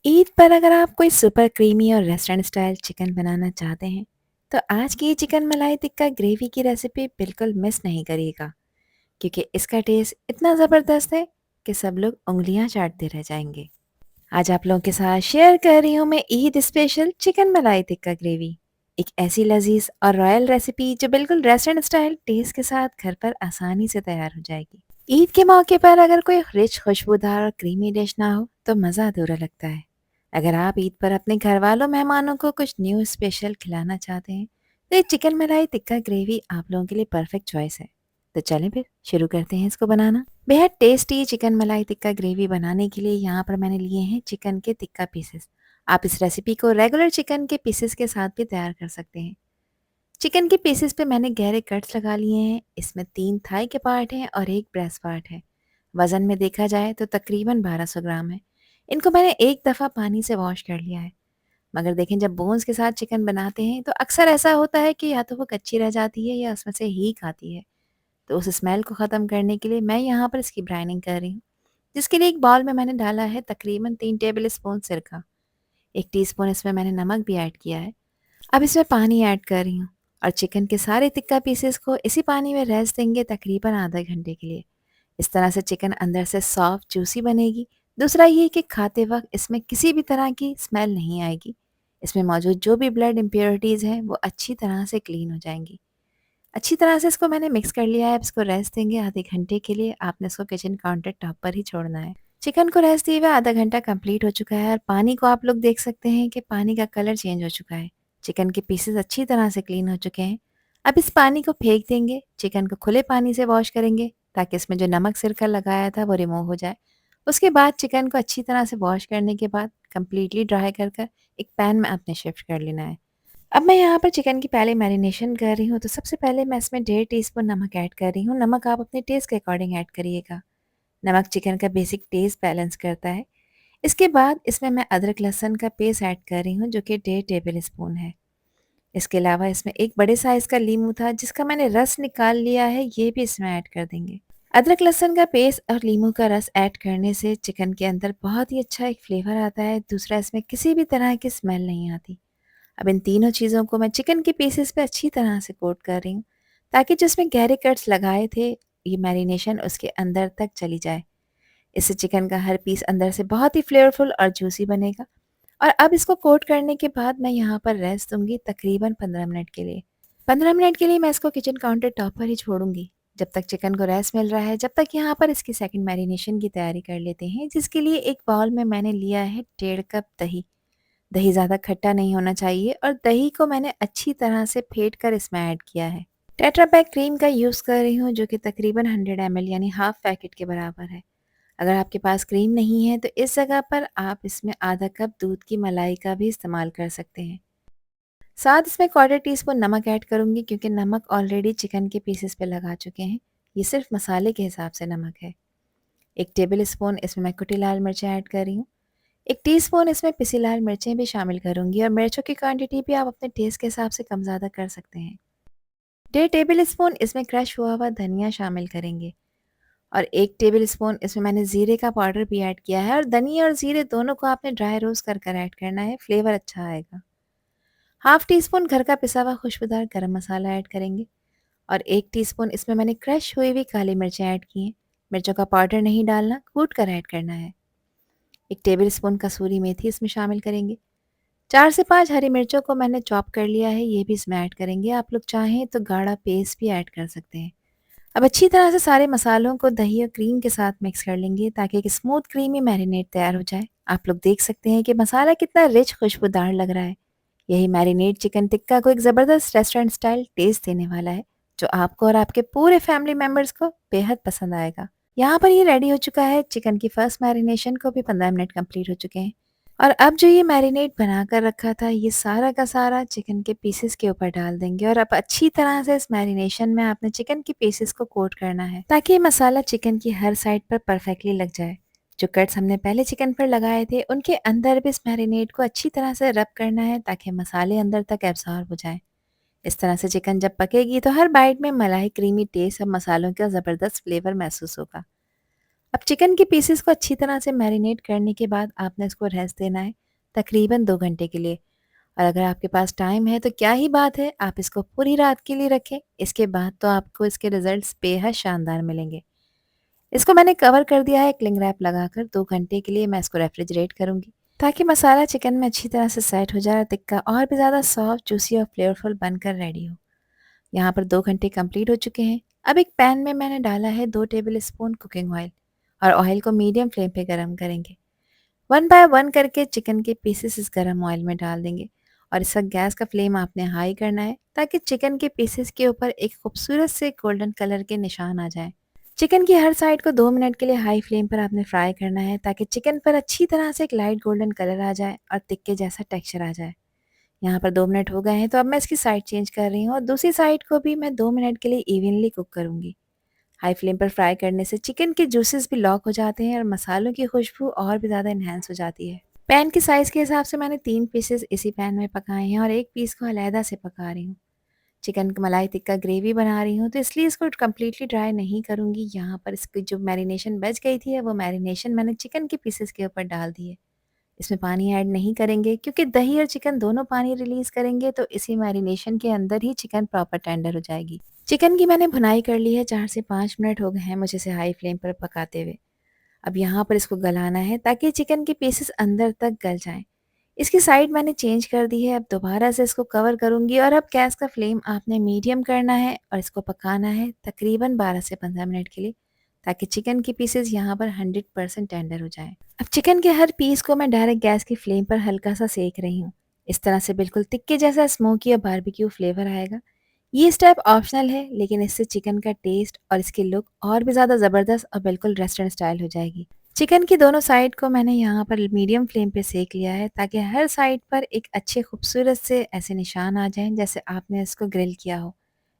ईद पर अगर आप कोई सुपर क्रीमी और रेस्टोरेंट स्टाइल चिकन बनाना चाहते हैं, तो आज की ये चिकन मलाई टिक्का ग्रेवी की रेसिपी बिल्कुल मिस नहीं करिएगा, क्योंकि इसका टेस्ट इतना ज़बरदस्त है कि सब लोग उँगलियां चाटते रह जाएंगे। आज आप लोगों के साथ शेयर कर रही हूँ मैं ईद स्पेशल चिकन मलाई टिक्का ग्रेवी, एक ऐसी लजीज और रॉयल रेसिपी जो बिल्कुल रेस्टोरेंट स्टाइल टेस्ट के साथ घर पर आसानी से तैयार हो जाएगी। ईद के मौके पर अगर कोई रिच खुशबूदार और क्रीमी डिश ना हो तो मज़ा अधूरा लगता है। अगर आप ईद पर अपने घर वालों मेहमानों को कुछ न्यू स्पेशल खिलाना चाहते हैं तो ये चिकन मलाई टिक्का ग्रेवी आप लोगों के लिए परफेक्ट चॉइस है। तो चलें फिर शुरू करते हैं इसको बनाना। बेहद टेस्टी चिकन मलाई टिक्का ग्रेवी बनाने के लिए यहाँ पर मैंने लिए हैं चिकन के टिक्का पीसेस। आप इस रेसिपी को रेगुलर चिकन के पीसेस के साथ भी तैयार कर सकते हैं। चिकन के पीसेस पे मैंने गहरे कट्स लगा लिए हैं। इसमें 3 थाई के पार्ट हैं और 1 ब्रेस्ट पार्ट है। वज़न में देखा जाए तो तकरीबन 1200 ग्राम है। इनको मैंने एक दफ़ा पानी से वॉश कर लिया है। मगर देखें, जब बोन्स के साथ चिकन बनाते हैं तो अक्सर ऐसा होता है कि या तो वो कच्ची रह जाती है या उसमें से हीक आती है। तो उस स्मेल को ख़त्म करने के लिए मैं यहाँ पर इसकी ब्राइनिंग कर रही हूँ, जिसके लिए एक बाउल में मैंने डाला है तकरीबन 3 टेबल स्पून सिरका। 1 टीस्पून इसमें मैंने नमक भी ऐड किया है। अब इसमें पानी ऐड कर रही हूँ और चिकन के सारे टिक्का पीसेस को इसी पानी में रेस्ट देंगे तकरीबन आधा घंटे के लिए। इस तरह से चिकन अंदर से सॉफ्ट जूसी बनेगी। दूसरा ये कि खाते वक्त इसमें किसी भी तरह की स्मेल नहीं आएगी। इसमें मौजूद जो भी ब्लड इम्प्योरिटीज़ हैं वो अच्छी तरह से क्लीन हो जाएंगी। अच्छी तरह से इसको मैंने मिक्स कर लिया है। अब इसको रेस्ट देंगे आधे घंटे के लिए। आपने इसको किचन काउंटर टॉप पर ही छोड़ना है। चिकन को रेस्ट दिए हुए आधा घंटा कंप्लीट हो चुका है और पानी को आप लोग देख सकते हैं कि पानी का कलर चेंज हो चुका है। चिकन के पीसेस अच्छी तरह से क्लीन हो चुके हैं। अब इस पानी को फेंक देंगे। चिकन को खुले पानी से वॉश करेंगे ताकि इसमें जो नमक सिरका लगाया था वो रिमूव हो जाए। उसके बाद चिकन को अच्छी तरह से वॉश करने के बाद कंप्लीटली ड्राई कर कर एक पैन में आपने शिफ्ट कर लेना है। अब मैं यहाँ पर चिकन की पहले मैरिनेशन कर रही हूँ, तो सबसे पहले मैं इसमें 1.5 टीस्पून नमक ऐड कर रही हूँ। नमक आप अपने टेस्ट के अकॉर्डिंग ऐड करिएगा। नमक चिकन का बेसिक टेस्ट बैलेंस करता है। इसके बाद इसमें मैं अदरक लहसुन का पेस्ट ऐड कर रही हूँ जो कि 1.5 टेबल स्पून है। इसके अलावा इसमें एक बड़े साइज़ का नींबू था जिसका मैंने रस निकाल लिया है, ये भी इसमें ऐड कर देंगे। अदरक लहसुन का पेस्ट और नींबू का रस ऐड करने से चिकन के अंदर बहुत ही अच्छा एक फ्लेवर आता है। दूसरा, इसमें किसी भी तरह की स्मेल नहीं आती। अब इन तीनों चीज़ों को मैं चिकन के पीसेस पे अच्छी तरह से कोट कर रही हूँ ताकि जिसमें गहरे कट्स लगाए थे ये मैरिनेशन उसके अंदर तक चली जाए। इससे चिकन का हर पीस अंदर से बहुत ही फ्लेवरफुल और जूसी बनेगा। और अब इसको कोट करने के बाद मैं यहाँ पर रेस्ट दूंगी तकरीबन 15 मिनट के लिए। 15 मिनट के लिए मैं इसको किचन काउंटर टॉप पर ही छोड़ूंगी। जब तक चिकन को रेस्ट मिल रहा है, जब तक यहाँ पर इसकी सेकंड मैरिनेशन की तैयारी कर लेते हैं, जिसके लिए एक बाउल में मैंने लिया है 1.5 कप दही। दही ज़्यादा खट्टा नहीं होना चाहिए और दही को मैंने अच्छी तरह से फेंट कर इसमें ऐड किया है। टेट्रा पैक क्रीम का यूज़ कर रही हूँ जो कि तकरीबन 100 ml यानी हाफ पैकेट के बराबर है। अगर आपके पास क्रीम नहीं है तो इस जगह पर आप इसमें आधा कप दूध की मलाई का भी इस्तेमाल कर सकते हैं। साथ इसमें 1/4 टीस्पून नमक ऐड करूँगी क्योंकि नमक ऑलरेडी चिकन के पीसेस पे लगा चुके हैं। ये सिर्फ मसाले के हिसाब से नमक है। 1 टेबल स्पून इसमें मैं कुटी लाल मिर्चें ऐड कर रही हूँ। 1 टीस्पून इसमें पिसी लाल मिर्चें भी शामिल करूँगी और मिर्चों की क्वांटिटी भी आप अपने टेस्ट के हिसाब से कम ज़्यादा कर सकते हैं। 1.5 टेबल स्पून इसमें क्रश हुआ हुआ धनिया शामिल करेंगे और 1 टेबल स्पून इसमें मैंने ज़ीरे का पाउडर भी ऐड किया है और धनिया और ज़ीरे दोनों को आपने ड्राई रोस्ट कर कर ऐड करना है, फ्लेवर अच्छा आएगा। हाफ टी स्पून घर का पिसा हुआ खुशबूदार गरम मसाला ऐड करेंगे और 1 टीस्पून इसमें मैंने क्रश हुई हुई काली मिर्चें ऐड की हैं। मिर्चों का पाउडर नहीं डालना, कूट कर ऐड करना है। 1 टेबल स्पून कसूरी मेथी इसमें शामिल करेंगे। 4 से 5 हरी मिर्चों को मैंने चॉप कर लिया है, ये भी इसमें ऐड करेंगे। आप लोग चाहें तो गाढ़ा पेस्ट भी ऐड कर सकते हैं। अब अच्छी तरह से सारे मसालों को दही और क्रीम के साथ मिक्स कर लेंगे ताकि एक स्मूथ क्रीमी मैरिनेट तैयार हो जाए। आप लोग देख सकते हैं कि मसाला कितना रिच खुशबूदार लग रहा है। यही मैरिनेट चिकन टिक्का को एक ज़बरदस्त रेस्टोरेंट स्टाइल टेस्ट देने वाला है, जो आपको और आपके पूरे फैमिली मेम्बर्स को बेहद पसंद आएगा। यहाँ पर ये रेडी हो चुका है। चिकन की फर्स्ट मैरिनेशन को भी 15 मिनट कंप्लीट हो चुके हैं और अब जो ये मैरिनेट बना कर रखा था ये सारा का सारा चिकन के पीसेस के ऊपर डाल देंगे और अब अच्छी तरह से इस मैरिनेशन में आपने चिकन के पीसेस को कोट करना है ताकि ये मसाला चिकन की हर साइड पर परफेक्टली लग जाए। जो कट्स हमने पहले चिकन पर लगाए थे उनके अंदर भी इस मैरिनेट को अच्छी तरह से रब करना है ताकि मसाले अंदर तक एब्जॉर्ब हो जाए। इस तरह से चिकन जब पकेगी तो हर बाइट में मलाई क्रीमी टेस्ट और मसालों का ज़बरदस्त फ्लेवर महसूस होगा। अब चिकन के पीसेस को अच्छी तरह से मैरिनेट करने के बाद आपने इसको रेस्ट देना है तकरीबन 2 घंटे के लिए। और अगर आपके पास टाइम है तो क्या ही बात है, आप इसको पूरी रात के लिए रखें। इसके बाद तो आपको इसके रिजल्ट्स बेहद शानदार मिलेंगे। इसको मैंने कवर कर दिया है क्लिंग रैप लगाकर। 2 घंटे के लिए मैं इसको रेफ्रिजरेट करूँगी ताकि मसाला चिकन में अच्छी तरह से सेट हो जाए और टिक्का और भी ज़्यादा सॉफ्ट, जूसी और फ्लेवरफुल बनकर रेडी हो। यहाँ पर 2 घंटे कंप्लीट हो चुके हैं। अब एक पैन में मैंने डाला है 2 टेबल स्पून कुकिंग ऑयल और ऑयल को मीडियम फ्लेम पे गरम करेंगे। 1 बाय 1 करके चिकन के पीसेस इस गरम ऑयल में डाल देंगे और इस वक्त गैस का फ्लेम आपने हाई करना है ताकि चिकन के पीसेस के ऊपर एक खूबसूरत से गोल्डन कलर के निशान आ जाए। चिकन की हर साइड को 2 मिनट के लिए हाई फ्लेम पर आपने फ्राई करना है ताकि चिकन पर अच्छी तरह से एक लाइट गोल्डन कलर आ जाए और टिक्के जैसा टेक्सचर आ जाए। यहाँ पर 2 मिनट हो गए हैं तो अब मैं इसकी साइड चेंज कर रही हूँ और दूसरी साइड को भी मैं 2 मिनट के लिए इवनली कुक करूँगी। हाई फ्लेम पर फ्राई करने से चिकन के जूसेस भी लॉक हो जाते हैं और मसालों की खुशबू और भी ज़्यादा इन्हेंस हो जाती है। पैन के साइज़ के हिसाब से मैंने 3 पीसेस इसी पैन में पकाए हैं और एक पीस को अलहदा से पका रही हूँ। चिकन का मलाई टिक्का ग्रेवी बना रही हूँ तो इसलिए इसको कम्प्लीटली ड्राई नहीं करूँगी। यहाँ पर इसकी जो मैरिनेशन बच गई थी वो मैरिनेशन मैंने चिकन के पीसेस के ऊपर डाल दी है। इसमें पानी ऐड नहीं करेंगे क्योंकि दही और चिकन दोनों पानी रिलीज़ करेंगे तो इसी मैरिनेशन के अंदर ही चिकन प्रॉपर टेंडर हो जाएगी। चिकन की मैंने भुनाई कर ली है, 4 से 5 मिनट हो गए हैं मुझे इसे हाई फ्लेम पर पकाते हुए। अब यहाँ पर इसको गलाना है ताकि चिकन के पीसेस अंदर तक गल जाएँ। इसकी साइड मैंने चेंज कर दी है, अब दोबारा से इसको कवर करूँगी और अब गैस का फ्लेम आपने मीडियम करना है और इसको पकाना है तकरीबन 12 से 15 मिनट के लिए ताकि चिकन की पीसेस यहाँ पर 100% टेंडर हो जाएँ। अब चिकन के हर पीस को मैं डायरेक्ट गैस की फ्लेम पर हल्का सा सेक रही हूँ। इस तरह से बिल्कुल टिक्के जैसा स्मोकी और बारबेक्यू फ्लेवर आएगा। ये स्टेप ऑप्शनल है लेकिन इससे चिकन का टेस्ट और इसकी लुक और भी ज़्यादा ज़बरदस्त और बिल्कुल रेस्टोरेंट स्टाइल हो जाएगी। चिकन की दोनों साइड को मैंने यहाँ पर मीडियम फ्लेम पे सेक लिया है ताकि हर साइड पर एक अच्छे खूबसूरत से ऐसे निशान आ जाएं जैसे आपने इसको ग्रिल किया हो।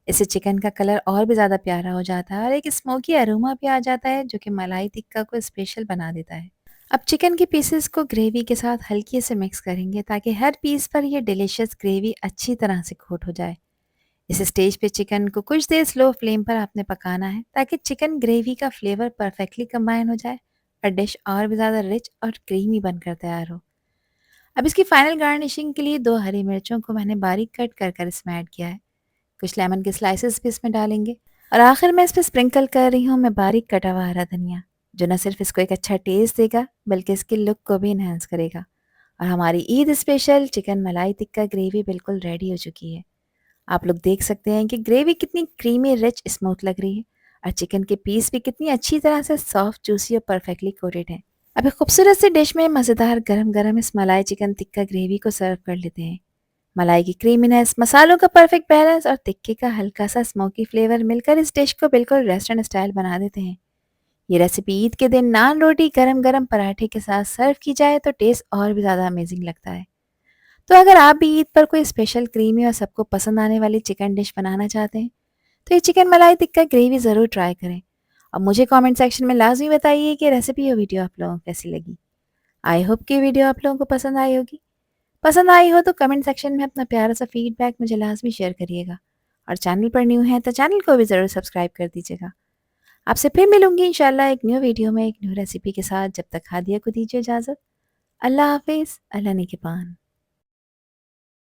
इससे चिकन का कलर और भी ज़्यादा प्यारा हो जाता है और एक स्मोकी अरोमा भी आ जाता है जो कि मलाई टिक्का को स्पेशल बना देता है। अब चिकन के पीसेस को ग्रेवी के साथ हल्के से मिक्स करेंगे ताकि हर पीस पर ये डिलीशियस ग्रेवी अच्छी तरह से कोट हो जाए। इस स्टेज पे चिकन को कुछ देर स्लो फ्लेम पर आपने पकाना है ताकि चिकन ग्रेवी का फ्लेवर परफेक्टली कंबाइन हो जाए और डिश और भी ज़्यादा रिच और क्रीमी बनकर तैयार हो। अब इसकी फाइनल गार्निशिंग के लिए 2 हरी मिर्चों को मैंने बारीक कट कर कर इसमें ऐड किया है। कुछ लेमन के स्लाइसेस भी इसमें डालेंगे और आखिर में इस पर स्प्रिंकल कर रही हूँ मैं बारीक कटा हुआ हरा धनिया, जो न सिर्फ इसको एक अच्छा टेस्ट देगा बल्कि इसकी लुक को भी इन्हेंस करेगा। और हमारी ईद स्पेशल चिकन मलाई टिक्का ग्रेवी बिल्कुल रेडी हो चुकी है। आप लोग देख सकते हैं कि ग्रेवी कितनी क्रीमी रिच स्मूथ लग रही है और चिकन के पीस भी कितनी अच्छी तरह से सॉफ्ट, जूसी और परफेक्टली कोटेड है। अब एक खूबसूरत सी डिश में मज़ेदार गरम गरम इस मलाई चिकन टिक्का ग्रेवी को सर्व कर लेते हैं। मलाई की क्रीमीनेस, मसालों का परफेक्ट बैलेंस और टिक्के का हल्का सा स्मोकी फ्लेवर मिलकर इस डिश को बिल्कुल रेस्टोरेंट स्टाइल बना देते हैं। ये रेसिपी ईद के दिन नान रोटी गरम गरम पराठे के साथ सर्व की जाए तो टेस्ट और भी ज़्यादा अमेजिंग लगता है। तो अगर आप भी ईद पर कोई स्पेशल क्रीमी और सबको पसंद आने वाली चिकन डिश बनाना चाहते हैं तो ये चिकन मलाई टिक्का ग्रेवी ज़रूर ट्राई करें और मुझे कमेंट सेक्शन में लाजमी बताइए कि रेसिपी और वीडियो आप लोगों को कैसी लगी। आई होप कि वीडियो आप लोगों को पसंद आई होगी। पसंद आई हो तो कमेंट सेक्शन में अपना प्यारा सा फीडबैक मुझे लाजमी शेयर करिएगा और चैनल पर न्यू है तो चैनल को भी ज़रूर सब्सक्राइब कर दीजिएगा। आपसे फिर मिलूंगी इंशाल्लाह एक न्यू वीडियो में एक न्यू रेसिपी के साथ। जब तक हादिया को दीजिए इजाज़त। अल्लाह हाफिज़। अल्लाह निगहबान।